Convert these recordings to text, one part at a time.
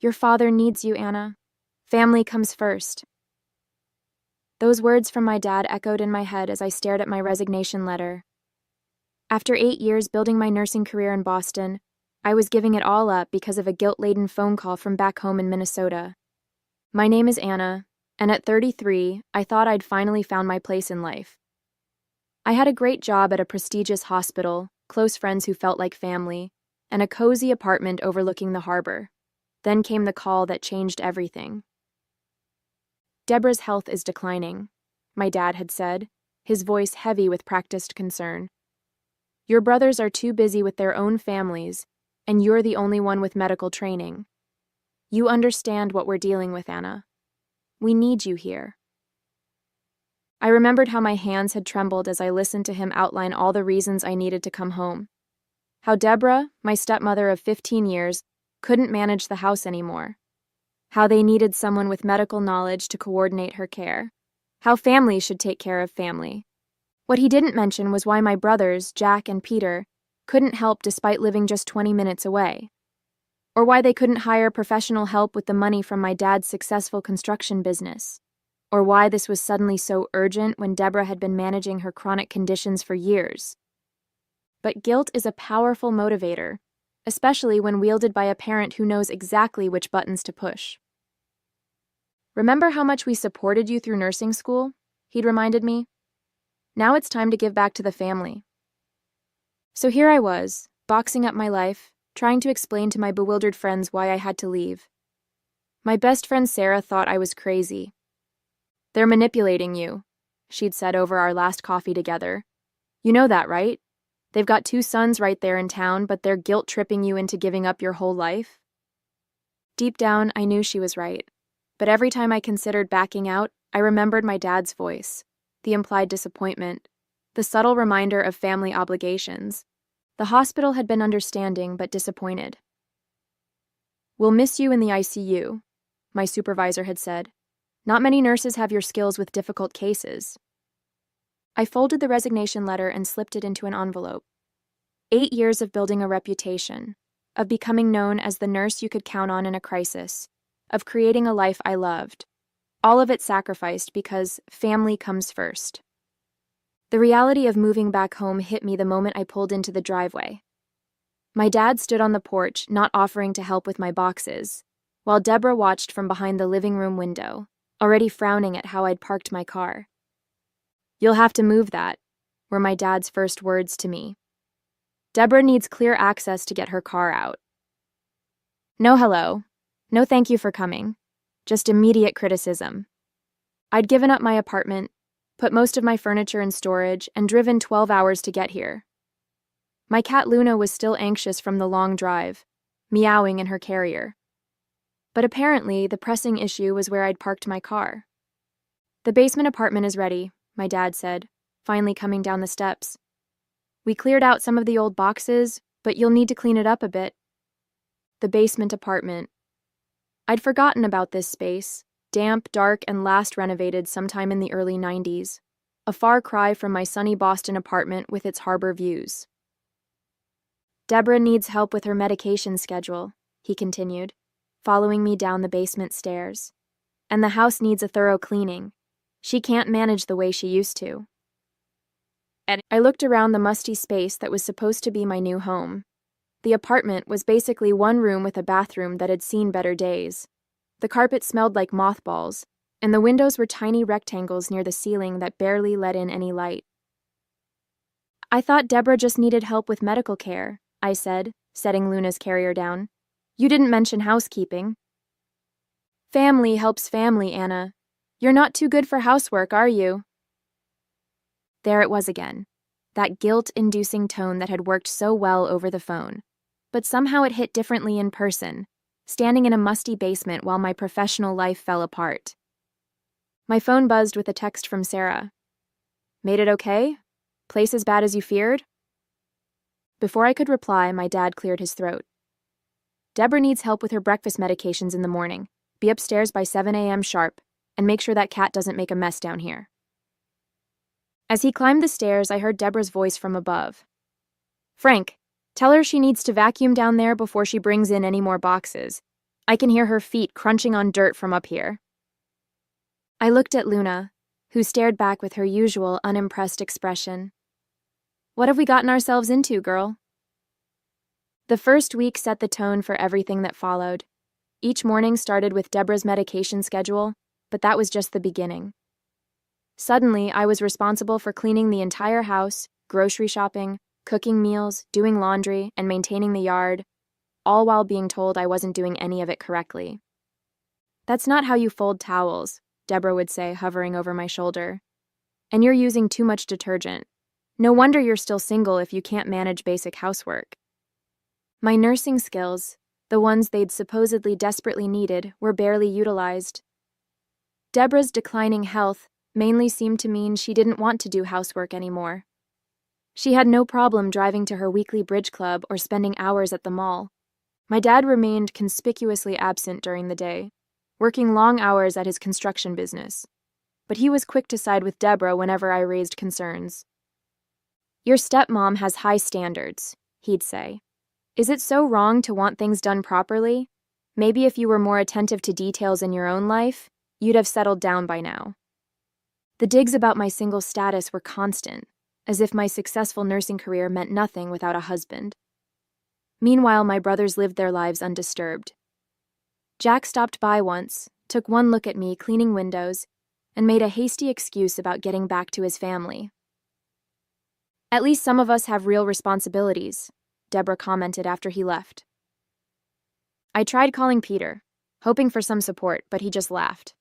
Your father needs you, Anna. Family comes first. Those words from my dad echoed in my head as I stared at my resignation letter. After 8 years building my nursing career in Boston, I was giving it all up because of a guilt-laden phone call from back home in Minnesota. My name is Anna, and at 33, I thought I'd finally found my place in life. I had a great job at a prestigious hospital, close friends who felt like family, and a cozy apartment overlooking the harbor. Then came the call that changed everything. Deborah's health is declining, my dad had said, his voice heavy with practiced concern. Your brothers are too busy with their own families, and you're the only one with medical training. You understand what we're dealing with, Anna. We need you here. I remembered how my hands had trembled as I listened to him outline all the reasons I needed to come home. How Deborah, my stepmother of 15 years, couldn't manage the house anymore. How they needed someone with medical knowledge to coordinate her care. How families should take care of family. What he didn't mention was why my brothers, Jack and Peter, couldn't help despite living just 20 minutes away. Or why they couldn't hire professional help with the money from my dad's successful construction business. Or why this was suddenly so urgent when Deborah had been managing her chronic conditions for years. But guilt is a powerful motivator, especially when wielded by a parent who knows exactly which buttons to push. Remember how much we supported you through nursing school? He'd reminded me. Now it's time to give back to the family. So here I was, boxing up my life, trying to explain to my bewildered friends why I had to leave. My best friend Sarah thought I was crazy. They're manipulating you, she'd said over our last coffee together. You know that, right? They've got 2 sons right there in town, but they're guilt-tripping you into giving up your whole life. Deep down, I knew she was right. But every time I considered backing out, I remembered my dad's voice, the implied disappointment, the subtle reminder of family obligations. The hospital had been understanding but disappointed. We'll miss you in the ICU, my supervisor had said. Not many nurses have your skills with difficult cases. I folded the resignation letter and slipped it into an envelope. 8 years of building a reputation, of becoming known as the nurse you could count on in a crisis, of creating a life I loved. All of it sacrificed because family comes first. The reality of moving back home hit me the moment I pulled into the driveway. My dad stood on the porch, not offering to help with my boxes, while Deborah watched from behind the living room window, already frowning at how I'd parked my car. You'll have to move that, were my dad's first words to me. Deborah needs clear access to get her car out. No hello. No thank you for coming. Just immediate criticism. I'd given up my apartment, put most of my furniture in storage, and driven 12 hours to get here. My cat Luna was still anxious from the long drive, meowing in her carrier. But apparently, the pressing issue was where I'd parked my car. The basement apartment is ready, my dad said, finally coming down the steps. We cleared out some of the old boxes, but you'll need to clean it up a bit. The basement apartment. I'd forgotten about this space, damp, dark, and last renovated sometime in the early 90s, a far cry from my sunny Boston apartment with its harbor views. Deborah needs help with her medication schedule, he continued, following me down the basement stairs. And the house needs a thorough cleaning. She can't manage the way she used to. I looked around the musty space that was supposed to be my new home. The apartment was basically one room with a bathroom that had seen better days. The carpet smelled like mothballs, and the windows were tiny rectangles near the ceiling that barely let in any light. I thought Deborah just needed help with medical care, I said, setting Luna's carrier down. You didn't mention housekeeping. Family helps family, Anna. You're not too good for housework, are you? There it was again, that guilt-inducing tone that had worked so well over the phone. But somehow it hit differently in person, standing in a musty basement while my professional life fell apart. My phone buzzed with a text from Sarah. Made it okay? Place as bad as you feared? Before I could reply, my dad cleared his throat. Deborah needs help with her breakfast medications in the morning. Be upstairs by 7 a.m. sharp, and make sure that cat doesn't make a mess down here. As he climbed the stairs, I heard Deborah's voice from above. Frank, tell her she needs to vacuum down there before she brings in any more boxes. I can hear her feet crunching on dirt from up here. I looked at Luna, who stared back with her usual unimpressed expression. What have we gotten ourselves into, girl? The first week set the tone for everything that followed. Each morning started with Deborah's medication schedule, but that was just the beginning. Suddenly, I was responsible for cleaning the entire house, grocery shopping, cooking meals, doing laundry, and maintaining the yard, all while being told I wasn't doing any of it correctly. That's not how you fold towels, Deborah would say, hovering over my shoulder. And you're using too much detergent. No wonder you're still single if you can't manage basic housework. My nursing skills, the ones they'd supposedly desperately needed, were barely utilized. Deborah's declining health mainly seemed to mean she didn't want to do housework anymore. She had no problem driving to her weekly bridge club or spending hours at the mall. My dad remained conspicuously absent during the day, working long hours at his construction business. But he was quick to side with Deborah whenever I raised concerns. Your stepmom has high standards, he'd say. Is it so wrong to want things done properly? Maybe if you were more attentive to details in your own life, you'd have settled down by now. The digs about my single status were constant, as if my successful nursing career meant nothing without a husband. Meanwhile, my brothers lived their lives undisturbed. Jack stopped by once, took one look at me cleaning windows, and made a hasty excuse about getting back to his family. At least some of us have real responsibilities, Deborah commented after he left. I tried calling Peter, hoping for some support, but he just laughed.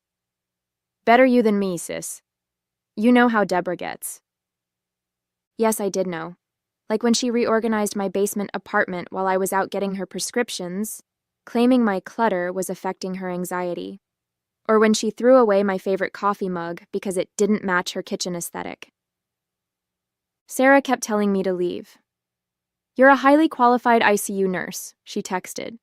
Better you than me, sis. You know how Deborah gets. Yes, I did know. Like when she reorganized my basement apartment while I was out getting her prescriptions, claiming my clutter was affecting her anxiety. Or when she threw away my favorite coffee mug because it didn't match her kitchen aesthetic. Sarah kept telling me to leave. You're a highly qualified ICU nurse, she texted.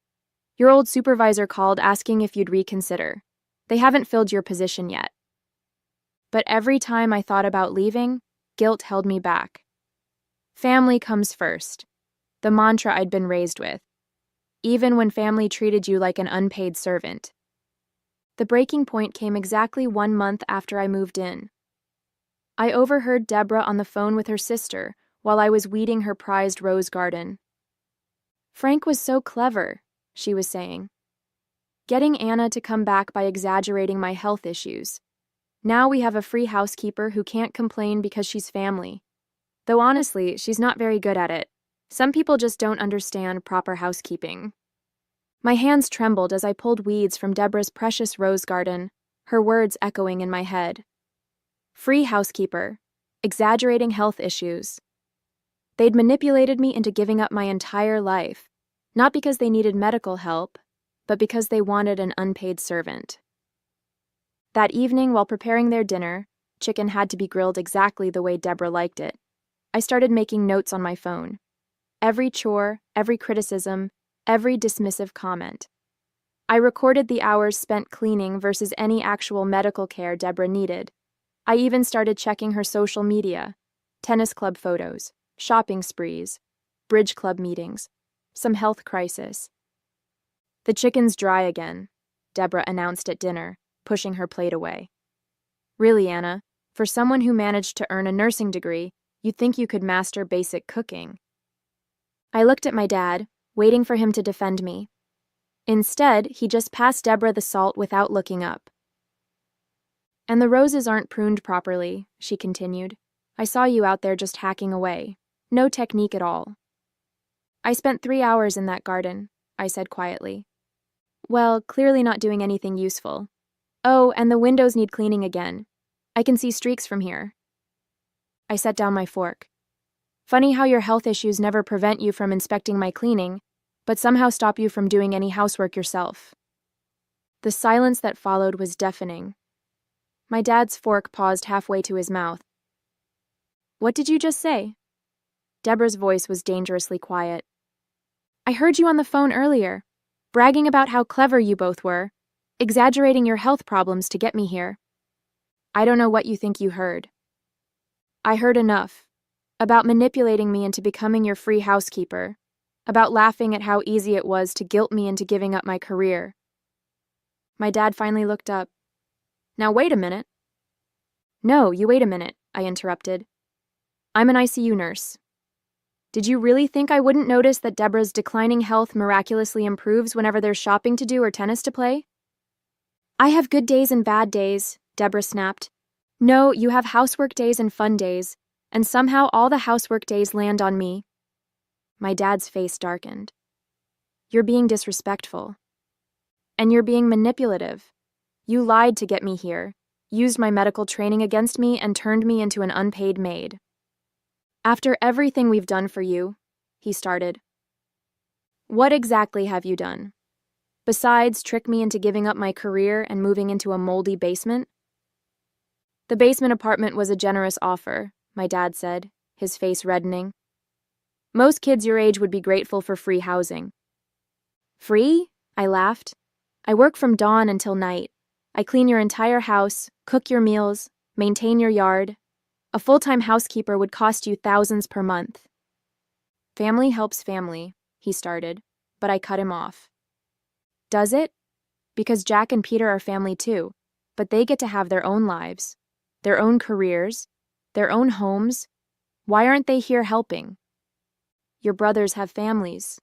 Your old supervisor called asking if you'd reconsider. They haven't filled your position yet. But every time I thought about leaving, guilt held me back. Family comes first, the mantra I'd been raised with, even when family treated you like an unpaid servant. The breaking point came exactly 1 month after I moved in. I overheard Deborah on the phone with her sister while I was weeding her prized rose garden. Frank was so clever, she was saying. Getting Anna to come back by exaggerating my health issues. Now we have a free housekeeper who can't complain because she's family. Though honestly, she's not very good at it. Some people just don't understand proper housekeeping. My hands trembled as I pulled weeds from Deborah's precious rose garden, her words echoing in my head. Free housekeeper, exaggerating health issues. They'd manipulated me into giving up my entire life, not because they needed medical help, but because they wanted an unpaid servant. That evening, while preparing their dinner, chicken had to be grilled exactly the way Deborah liked it. I started making notes on my phone. Every chore, every criticism, every dismissive comment. I recorded the hours spent cleaning versus any actual medical care Deborah needed. I even started checking her social media, tennis club photos, shopping sprees, bridge club meetings, some health crisis. The chicken's dry again, Deborah announced at dinner, pushing her plate away. Really, Anna, for someone who managed to earn a nursing degree, you'd think you could master basic cooking. I looked at my dad, waiting for him to defend me. Instead, he just passed Deborah the salt without looking up. And the roses aren't pruned properly, she continued. I saw you out there just hacking away. No technique at all. I spent 3 hours in that garden, I said quietly. Well, clearly not doing anything useful. Oh, and the windows need cleaning again. I can see streaks from here. I set down my fork. Funny how your health issues never prevent you from inspecting my cleaning, but somehow stop you from doing any housework yourself. The silence that followed was deafening. My dad's fork paused halfway to his mouth. What did you just say? Deborah's voice was dangerously quiet. I heard you on the phone earlier, bragging about how clever you both were, exaggerating your health problems to get me here. I don't know what you think you heard. I heard enough. About manipulating me into becoming your free housekeeper. About laughing at how easy it was to guilt me into giving up my career. My dad finally looked up. Now wait a minute. No, you wait a minute, I interrupted. I'm an ICU nurse. Did you really think I wouldn't notice that Deborah's declining health miraculously improves whenever there's shopping to do or tennis to play? I have good days and bad days, Deborah snapped. No, you have housework days and fun days, and somehow all the housework days land on me. My dad's face darkened. You're being disrespectful. And you're being manipulative. You lied to get me here, used my medical training against me, and turned me into an unpaid maid. After everything we've done for you, he started. What exactly have you done? Besides trick me into giving up my career and moving into a moldy basement? The basement apartment was a generous offer, my dad said, his face reddening. Most kids your age would be grateful for free housing. Free? I laughed. I work from dawn until night. I clean your entire house, cook your meals, maintain your yard. A full-time housekeeper would cost you thousands per month. Family helps family, he started, but I cut him off. Does it? Because Jack and Peter are family too, but they get to have their own lives, their own careers, their own homes. Why aren't they here helping? Your brothers have families.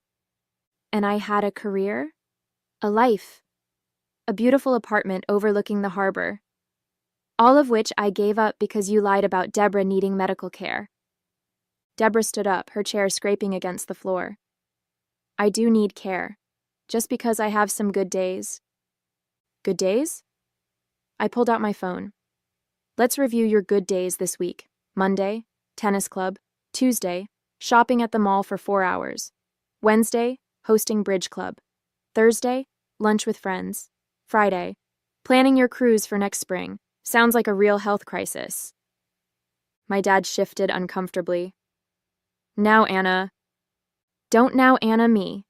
And I had a career? A life. A beautiful apartment overlooking the harbor. All of which I gave up because you lied about Deborah needing medical care. Deborah stood up, her chair scraping against the floor. I do need care, just because I have some good days. Good days? I pulled out my phone. Let's review your good days this week. Monday, tennis club. Tuesday, shopping at the mall for 4 hours. Wednesday, hosting bridge club. Thursday, lunch with friends. Friday, planning your cruise for next spring. Sounds like a real health crisis. My dad shifted uncomfortably. Now, Anna. Don't now Anna me.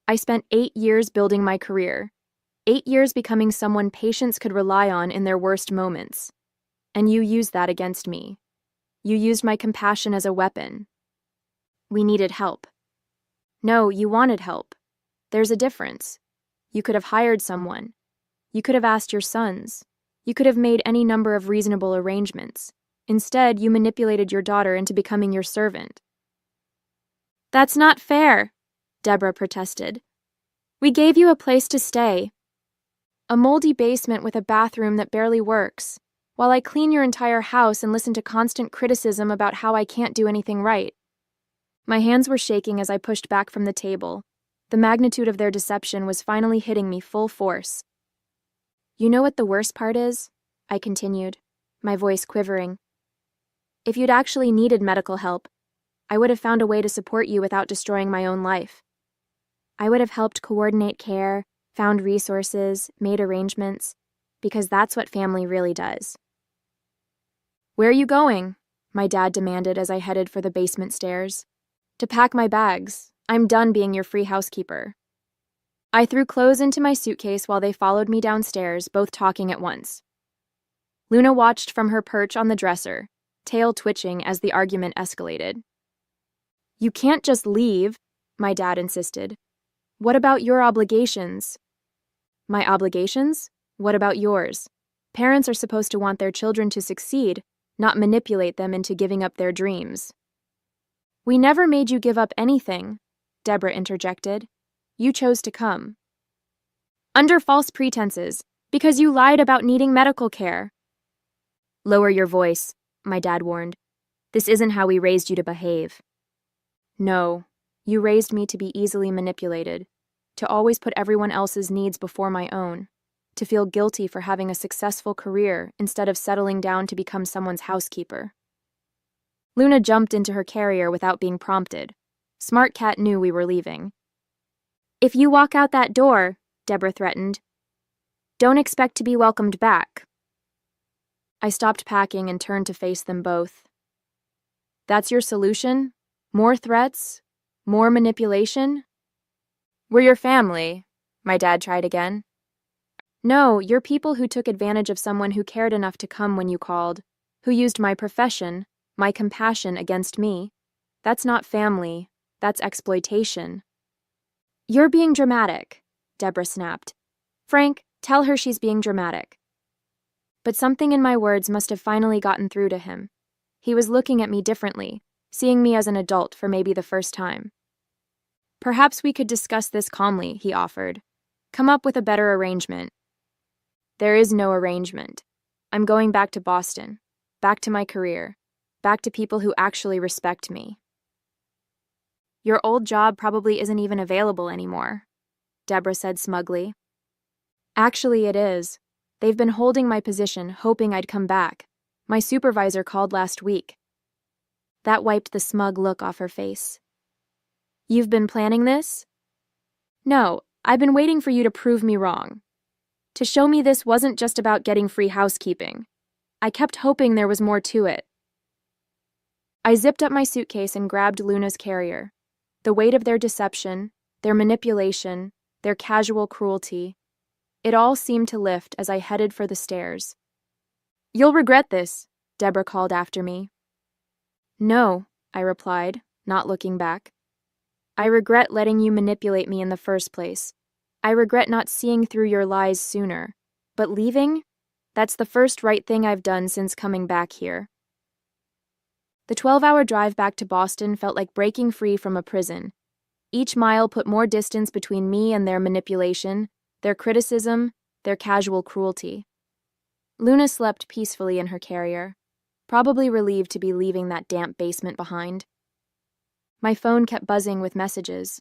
I spent 8 years building my career. 8 years becoming someone patients could rely on in their worst moments. And you used that against me. You used my compassion as a weapon. We needed help. No, you wanted help. There's a difference. You could have hired someone. You could have asked your sons. You could have made any number of reasonable arrangements. Instead, you manipulated your daughter into becoming your servant. That's not fair, Deborah protested. We gave you a place to stay. A moldy basement with a bathroom that barely works, while I clean your entire house and listen to constant criticism about how I can't do anything right. My hands were shaking as I pushed back from the table. The magnitude of their deception was finally hitting me full force. You know what the worst part is? I continued, my voice quivering. If you'd actually needed medical help, I would have found a way to support you without destroying my own life. I would have helped coordinate care, found resources, made arrangements, because that's what family really does. Where are you going? My dad demanded as I headed for the basement stairs. To pack my bags. I'm done being your free housekeeper. I threw clothes into my suitcase while they followed me downstairs, both talking at once. Luna watched from her perch on the dresser, tail twitching as the argument escalated. You can't just leave, my dad insisted. What about your obligations? My obligations? What about yours? Parents are supposed to want their children to succeed, not manipulate them into giving up their dreams. We never made you give up anything, Deborah interjected. You chose to come. Under false pretenses, because you lied about needing medical care. Lower your voice, my dad warned. This isn't how we raised you to behave. No, you raised me to be easily manipulated, to always put everyone else's needs before my own, to feel guilty for having a successful career instead of settling down to become someone's housekeeper. Luna jumped into her carrier without being prompted. Smart Cat knew we were leaving. If you walk out that door, Deborah threatened, don't expect to be welcomed back. I stopped packing and turned to face them both. That's your solution? More threats? More manipulation? We're your family, my dad tried again. No, you're people who took advantage of someone who cared enough to come when you called, who used my profession, my compassion against me. That's not family, that's exploitation. You're being dramatic, Deborah snapped. Frank, Tell her she's being dramatic. But something in my words must have finally gotten through to him. He was looking at me differently, seeing me as an adult for maybe the first time. Perhaps we could discuss this calmly, he offered. Come up with a better arrangement. There is no arrangement. I'm going back to Boston, back to my career, back to people who actually respect me. Your old job probably isn't even available anymore, Deborah said smugly. Actually, it is. They've been holding my position, hoping I'd come back. My supervisor called last week. That wiped the smug look off her face. You've been planning this? No, I've been waiting for you to prove me wrong. To show me this wasn't just about getting free housekeeping. I kept hoping there was more to it. I zipped up my suitcase and grabbed Luna's carrier. The weight of their deception, their manipulation, their casual cruelty, it all seemed to lift as I headed for the stairs. You'll regret this, Deborah called after me. No, I replied, not looking back. I regret letting you manipulate me in the first place. I regret not seeing through your lies sooner. But leaving? That's the first right thing I've done since coming back here. The 12-hour drive back to Boston felt like breaking free from a prison. Each mile put more distance between me and their manipulation, their criticism, their casual cruelty. Luna slept peacefully in her carrier, probably relieved to be leaving that damp basement behind. My phone kept buzzing with messages.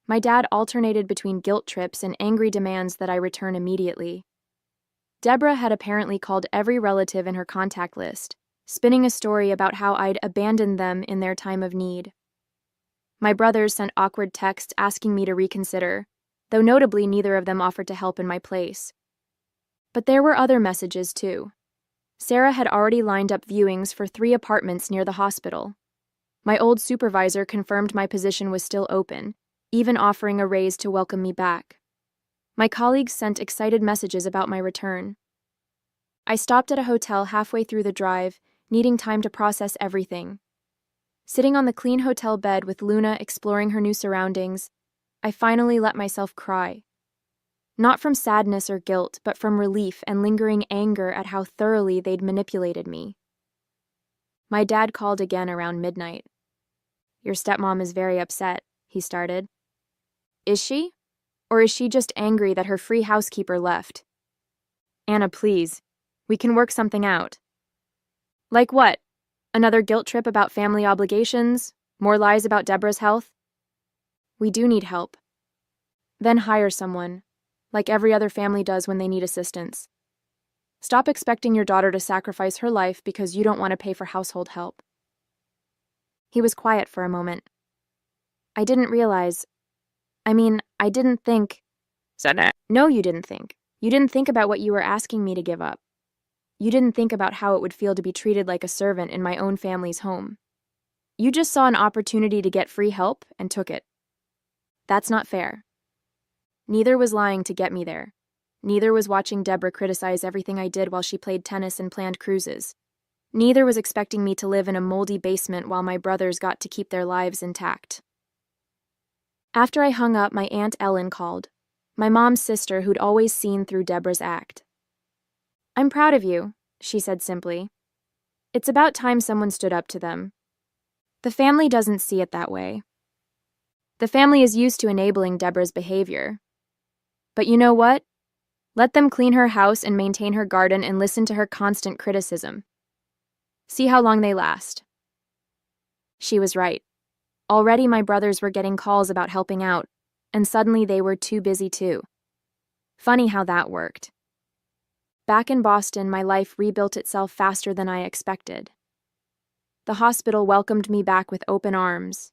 My dad alternated between guilt trips and angry demands that I return immediately. Deborah had apparently called every relative in her contact list, spinning a story about how I'd abandoned them in their time of need. My brothers sent awkward texts asking me to reconsider, though notably neither of them offered to help in my place. But there were other messages, too. Sarah had already lined up viewings for 3 apartments near the hospital. My old supervisor confirmed my position was still open, even offering a raise to welcome me back. My colleagues sent excited messages about my return. I stopped at a hotel halfway through the drive, needing time to process everything. Sitting on the clean hotel bed with Luna exploring her new surroundings, I finally let myself cry. Not from sadness or guilt, but from relief and lingering anger at how thoroughly they'd manipulated me. My dad called again around midnight. Your stepmom is very upset, he started. Is she? Or is she just angry that her free housekeeper left? Anna, please. We can work something out. Like what? Another guilt trip about family obligations? More lies about Deborah's health? We do need help. Then hire someone, like every other family does when they need assistance. Stop expecting your daughter to sacrifice her life because you don't want to pay for household help. He was quiet for a moment. I didn't realize. I didn't think. No, you didn't think. You didn't think about what you were asking me to give up. You didn't think about how it would feel to be treated like a servant in my own family's home. You just saw an opportunity to get free help and took it. That's not fair. Neither was lying to get me there. Neither was watching Deborah criticize everything I did while she played tennis and planned cruises. Neither was expecting me to live in a moldy basement while my brothers got to keep their lives intact. After I hung up, my Aunt Ellen called, my mom's sister who'd always seen through Deborah's act. I'm proud of you, she said simply. It's about time someone stood up to them. The family doesn't see it that way. The family is used to enabling Deborah's behavior. But you know what? Let them clean her house and maintain her garden and listen to her constant criticism. See how long they last. She was right. Already my brothers were getting calls about helping out, and suddenly they were too busy too. Funny how that worked. Back in Boston, my life rebuilt itself faster than I expected. The hospital welcomed me back with open arms.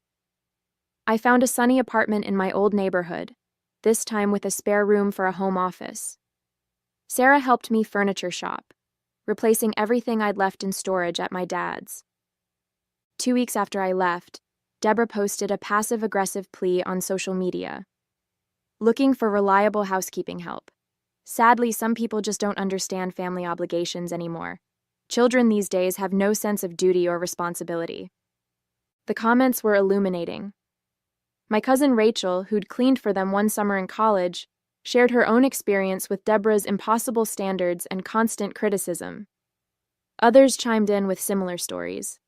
I found a sunny apartment in my old neighborhood, this time with a spare room for a home office. Sarah helped me furniture shop, replacing everything I'd left in storage at my dad's. 2 weeks after I left, Deborah posted a passive-aggressive plea on social media, looking for reliable housekeeping help. Sadly, some people just don't understand family obligations anymore. Children these days have no sense of duty or responsibility. The comments were illuminating. My cousin Rachel, who'd cleaned for them one summer in college, shared her own experience with Deborah's impossible standards and constant criticism. Others chimed in with similar stories.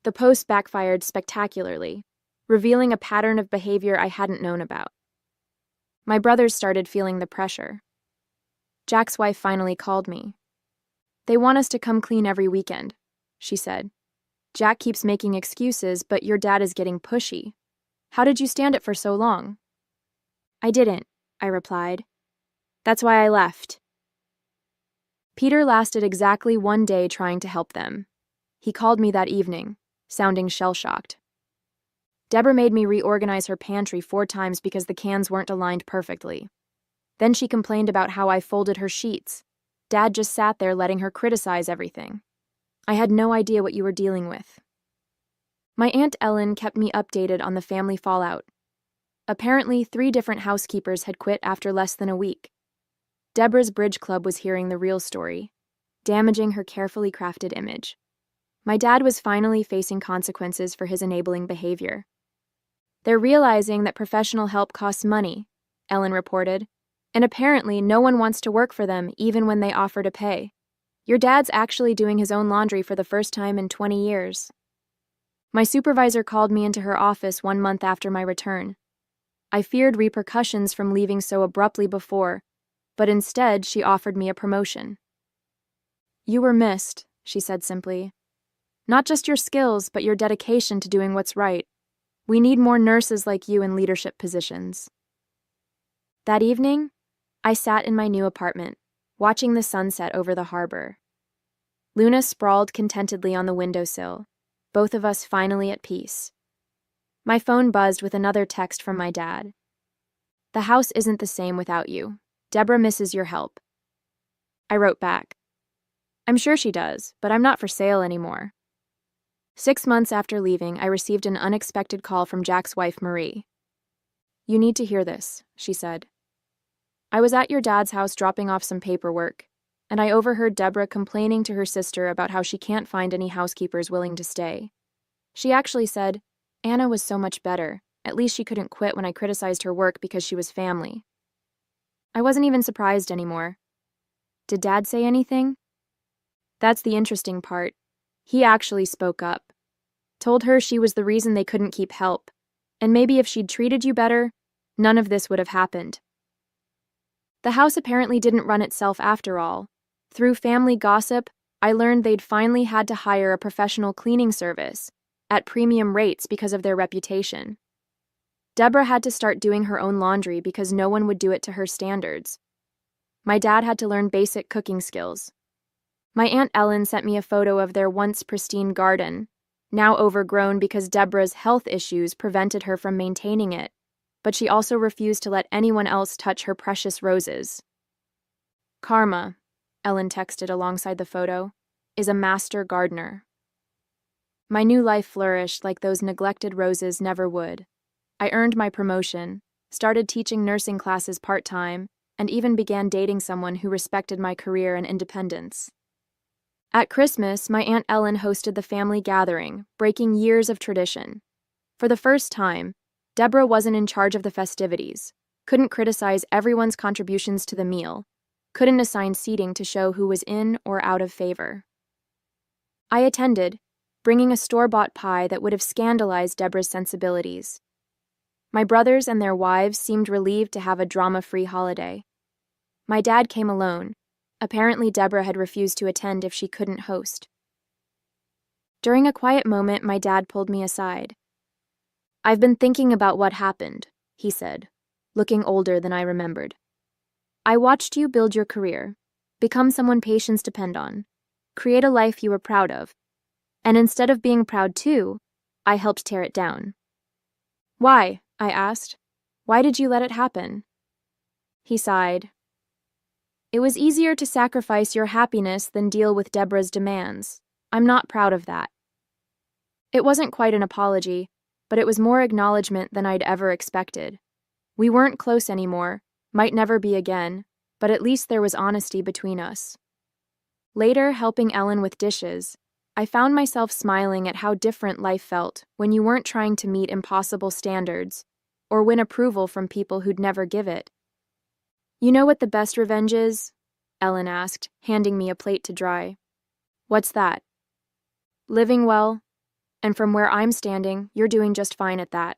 The post backfired spectacularly, revealing a pattern of behavior I hadn't known about. My brothers started feeling the pressure. Jack's wife finally called me. "They want us to come clean every weekend," she said. "Jack keeps making excuses, but your dad is getting pushy. How did you stand it for so long?" "I didn't," I replied. "That's why I left." Peter lasted exactly 1 day trying to help them. He called me that evening, sounding shell-shocked. Deborah made me reorganize her pantry 4 times because the cans weren't aligned perfectly. Then she complained about how I folded her sheets. Dad just sat there letting her criticize everything. I had no idea what you were dealing with. My Aunt Ellen kept me updated on the family fallout. Apparently, 3 different housekeepers had quit after less than a week. Deborah's bridge club was hearing the real story, damaging her carefully crafted image. My dad was finally facing consequences for his enabling behavior. "They're realizing that professional help costs money," Ellen reported, "and apparently no one wants to work for them even when they offer to pay. Your dad's actually doing his own laundry for the first time in 20 years. My supervisor called me into her office 1 month after my return. I feared repercussions from leaving so abruptly before, but instead she offered me a promotion. "You were missed," she said simply. "Not just your skills, but your dedication to doing what's right. We need more nurses like you in leadership positions." That evening, I sat in my new apartment, watching the sunset over the harbor. Luna sprawled contentedly on the windowsill, both of us finally at peace. My phone buzzed with another text from my dad. "The house isn't the same without you. Deborah misses your help." I wrote back, "I'm sure she does, but I'm not for sale anymore." 6 months after leaving, I received an unexpected call from Jack's wife, Marie. "You need to hear this," she said. "I was at your dad's house dropping off some paperwork, and I overheard Deborah complaining to her sister about how she can't find any housekeepers willing to stay. She actually said, 'Anna was so much better. At least she couldn't quit when I criticized her work because she was family.' I wasn't even surprised anymore. Did Dad say anything?" That's the interesting part. He actually spoke up. Told her she was the reason they couldn't keep help, and maybe if she'd treated you better, none of this would have happened. The house apparently didn't run itself after all. Through family gossip, I learned they'd finally had to hire a professional cleaning service at premium rates because of their reputation. Deborah had to start doing her own laundry because no one would do it to her standards. My dad had to learn basic cooking skills. My Aunt Ellen sent me a photo of their once pristine garden, now overgrown because Deborah's health issues prevented her from maintaining it, but she also refused to let anyone else touch her precious roses. "Karma," Ellen texted alongside the photo, "is a master gardener." My new life flourished like those neglected roses never would. I earned my promotion, started teaching nursing classes part-time, and even began dating someone who respected my career and independence. At Christmas, my Aunt Ellen hosted the family gathering, breaking years of tradition. For the first time, Deborah wasn't in charge of the festivities, couldn't criticize everyone's contributions to the meal, couldn't assign seating to show who was in or out of favor. I attended, bringing a store-bought pie that would have scandalized Deborah's sensibilities. My brothers and their wives seemed relieved to have a drama-free holiday. My dad came alone. Apparently, Deborah had refused to attend if she couldn't host. During a quiet moment, my dad pulled me aside. "I've been thinking about what happened," he said, looking older than I remembered. "I watched you build your career, become someone patients depend on, create a life you were proud of, and instead of being proud too, I helped tear it down." "Why?" I asked. "Why did you let it happen?" He sighed. "It was easier to sacrifice your happiness than deal with Deborah's demands. I'm not proud of that." It wasn't quite an apology, but it was more acknowledgement than I'd ever expected. We weren't close anymore, might never be again, but at least there was honesty between us. Later, helping Ellen with dishes, I found myself smiling at how different life felt when you weren't trying to meet impossible standards or win approval from people who'd never give it. You know what the best revenge is? Ellen asked, handing me a plate to dry. What's that? Living well, and from where I'm standing, you're doing just fine at that.